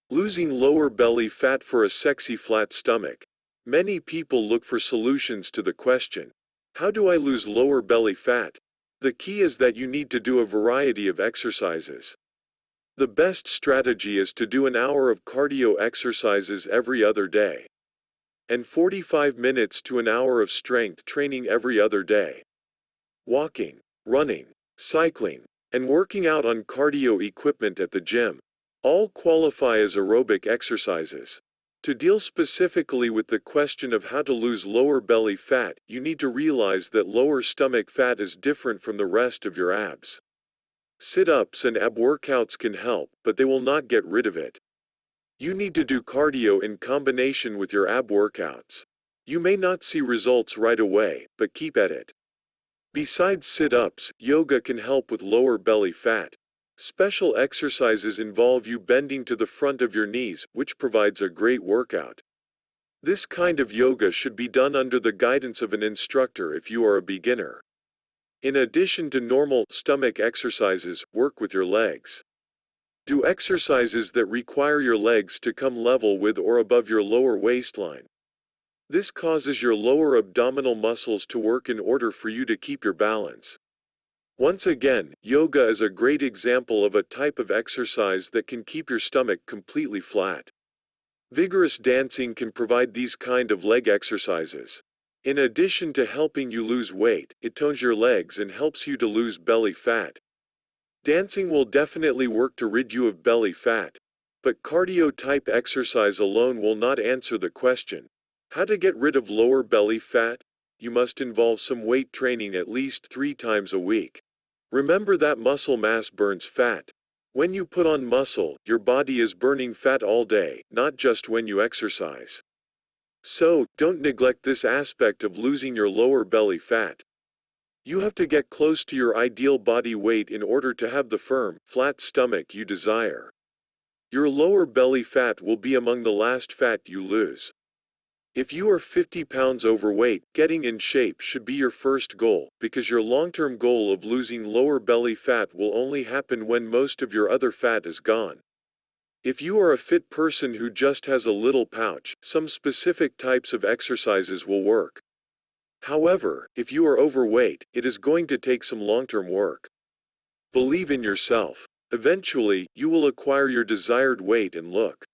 Losing lower belly fat for a sexy flat stomach. Many people look for solutions to the question, how do I lose lower belly fat? The key is that you need to do a variety of exercises. The best strategy is to do an hour of cardio exercises every other day, and 45 minutes to an hour of strength training every other day. Walking, running, cycling, and working out on cardio equipment at the gym all qualify as aerobic exercises. To deal specifically with the question of how to lose lower belly fat, you need to realize that lower stomach fat is different from the rest of your abs. Sit-ups and ab workouts can help, but they will not get rid of it. You need to do cardio in combination with your ab workouts. You may not see results right away, but keep at it. Besides sit-ups, yoga can help with lower belly fat. Special exercises involve you bending to the front of your knees, which provides a great workout. This kind of yoga should be done under the guidance of an instructor if you are a beginner. In addition to normal stomach exercises, work with your legs. Do exercises that require your legs to come level with or above your lower waistline. This causes your lower abdominal muscles to work in order for you to keep your balance. Once again, yoga is a great example of a type of exercise that can keep your stomach completely flat. Vigorous dancing can provide these kind of leg exercises. In addition to helping you lose weight, it tones your legs and helps you to lose belly fat. Dancing will definitely work to rid you of belly fat, but cardio-type exercise alone will not answer the question. How to get rid of lower belly fat? You must involve some weight training at least 3 times a week. Remember that muscle mass burns fat. When you put on muscle, your body is burning fat all day, not just when you exercise. So, don't neglect this aspect of losing your lower belly fat. You have to get close to your ideal body weight in order to have the firm, flat stomach you desire. Your lower belly fat will be among the last fat you lose. If you are 50 pounds overweight, getting in shape should be your first goal, because your long-term goal of losing lower belly fat will only happen when most of your other fat is gone. If you are a fit person who just has a little pouch, some specific types of exercises will work. However, if you are overweight, it is going to take some long-term work. Believe in yourself. Eventually, you will acquire your desired weight and look.